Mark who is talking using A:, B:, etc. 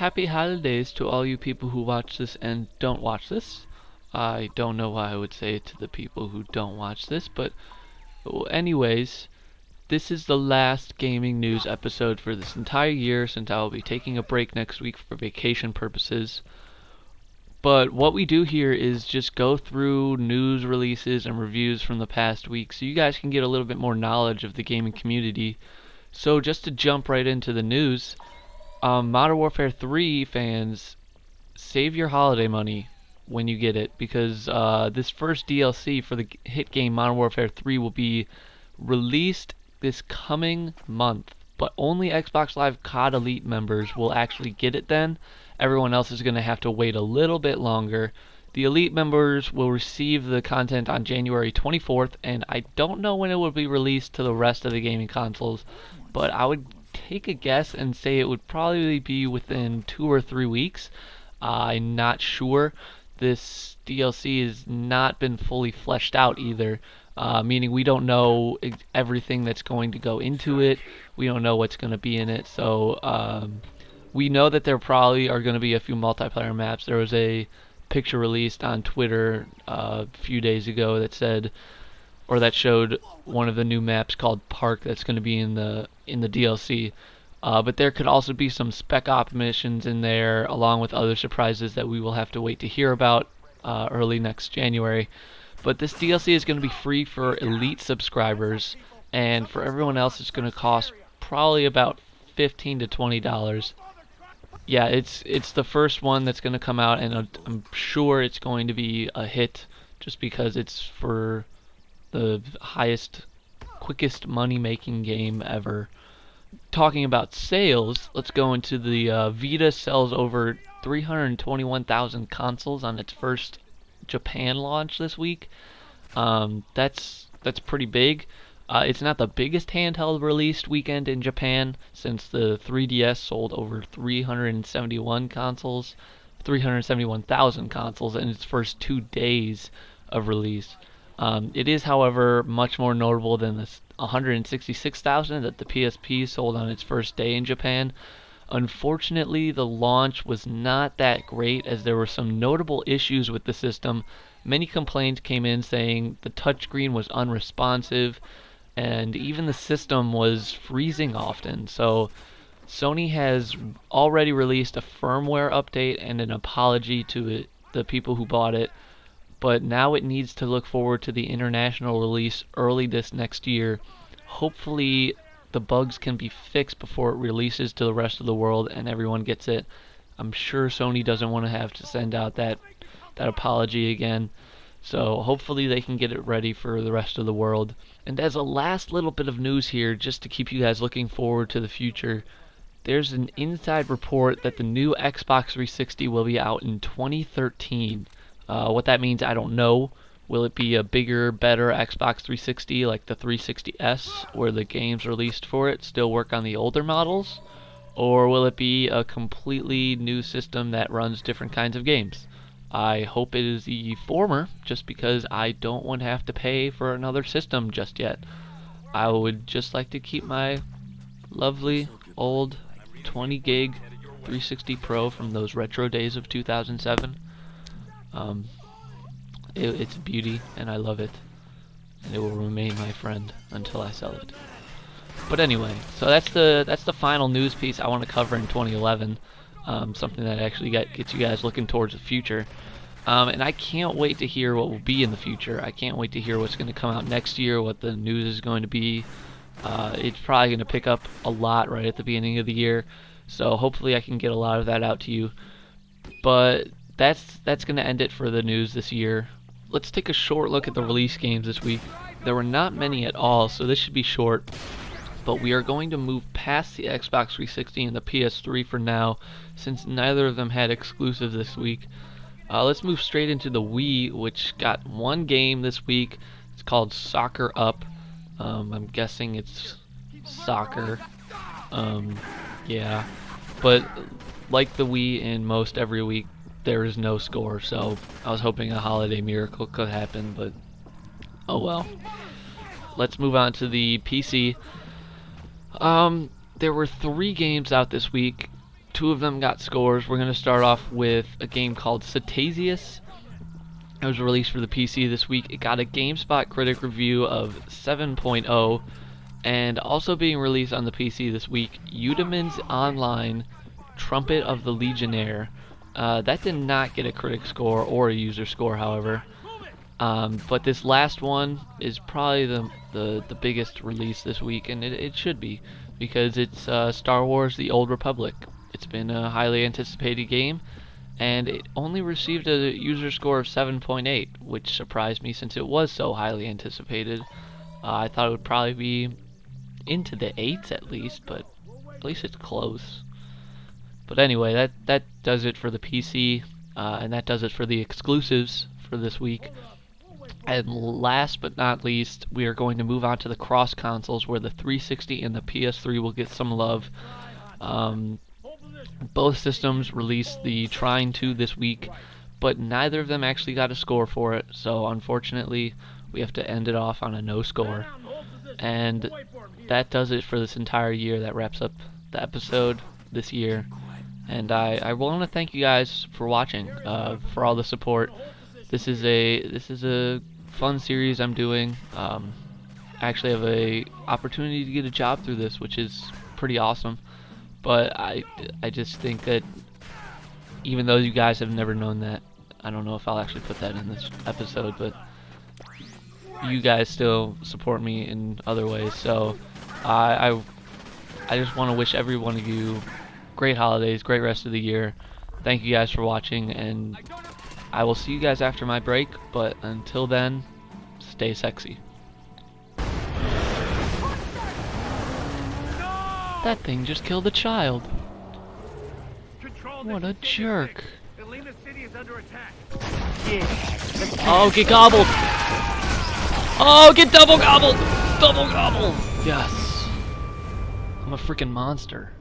A: happy holidays to all you people who watch this and don't watch this. I don't know why I would say it to the people who don't watch this, but anyways, this is the last gaming news episode for this entire year since I will be taking a break next week for vacation purposes. But what we do here is just go through news releases and reviews from the past week so you guys can get a little bit more knowledge of the gaming community. So just to jump right into the news, Modern Warfare 3 fans, save your holiday money when you get it, because this first DLC for the hit game Modern Warfare 3 will be released this coming month, but only Xbox Live COD Elite members will actually get it then. Everyone else is going to have to wait a little bit longer. The Elite members will receive the content on January 24th, and I don't know when it will be released to the rest of the gaming consoles, but I would take a guess and say it would probably be within 2 or 3 weeks. I'm not sure. This DLC has not been fully fleshed out either, meaning we don't know everything that's going to go into it. We don't know what's going to be in it, so we know that there probably are going to be a few multiplayer maps. There was a picture released on Twitter a few days ago that said, or that showed one of the new maps called Park that's going to be in the DLC. But there could also be some spec op missions in there, along with other surprises that we will have to wait to hear about early next January. But this DLC is going to be free for Elite subscribers, and for everyone else it's going to cost probably about $15 to $20. Yeah, it's the first one that's going to come out, and I'm sure it's going to be a hit just because it's for the highest, quickest money-making game ever. Talking about sales, let's go into the Vita sells over 321,000 consoles on its first Japan launch this week. That's pretty big. It's not the biggest handheld released weekend in Japan, since the 3DS sold over 371,000 consoles in its first 2 days of release. It is, however, much more notable than the 166,000 that the PSP sold on its first day in Japan. Unfortunately, the launch was not that great, as there were some notable issues with the system. Many complaints came in saying the touchscreen was unresponsive, and even the system was freezing often. So Sony has already released a firmware update and an apology to the people who bought it, but now it needs to look forward to the international release early this next year. Hopefully the bugs can be fixed before it releases to the rest of the world and everyone gets it. I'm sure Sony doesn't want to have to send out that apology again. So hopefully they can get it ready for the rest of the world. And as a last little bit of news here, just to keep you guys looking forward to the future, there's an inside report that the new Xbox 360 will be out in 2013. What that means, I don't know. Will it be a bigger, better Xbox 360 like the 360S, where the games released for it still work on the older models? Or will it be a completely new system that runs different kinds of games? I hope it is the former, just because I don't want to have to pay for another system just yet. I would just like to keep my lovely old 20 gig 360 Pro from those retro days of 2007. It's a beauty, and I love it, and it will remain my friend until I sell it. But anyway, so that's the final news piece I want to cover in 2011. Something that actually gets you guys looking towards the future. And I can't wait to hear what will be in the future. I can't wait to hear what's going to come out next year, what the news is going to be. It's probably going to pick up a lot right at the beginning of the year, so hopefully I can get a lot of that out to you. But that's going to end it for the news this year. Let's take a short look at the release games this week. There were not many at all, so this should be short. But we are going to move past the Xbox 360 and the PS3 for now, since neither of them had exclusives this week. Let's move straight into the Wii, which got one game this week. It's called Soccer Up. I'm guessing it's soccer. Yeah. But like the Wii in most every week, there is no score, so I was hoping a holiday miracle could happen, but oh well. Let's move on to the PC. There were 3 games out this week. two of them got scores. We're going to start off with a game called Cetasius. It was released for the PC this week. It got a GameSpot critic review of 7.0, and also being released on the PC this week, Eudemons Online Trumpet of the Legionnaire. That did not get a critic score or a user score, however. But this last one is probably the biggest release this week, and it should be, because it's Star Wars: The Old Republic. It's been a highly anticipated game, and it only received a user score of 7.8, which surprised me since it was so highly anticipated. I thought it would probably be into the 8s at least, but at least it's close. But anyway, that does it for the PC, and that does it for the exclusives for this week. And last but not least, we are going to move on to the cross consoles, where the 360 and the PS3 will get some love. Both systems released the Trine 2 this week, but neither of them actually got a score for it, so unfortunately we have to end it off on a no score. And that does it for this entire year. That wraps up the episode this year. And I want to thank you guys for watching, for all the support. This is a fun series I'm doing. I actually have a opportunity to get a job through this, which is pretty awesome. But I just think that even though you guys have never known that, I don't know if I'll actually put that in this episode, but you guys still support me in other ways. So I just want to wish every one of you great holidays, great rest of the year. Thank you guys for watching, and I will see you guys after my break, but until then, stay sexy. That thing just killed a child. What a jerk. Oh, get gobbled! Oh, get double gobbled! Double gobbled! Yes. I'm a freaking monster.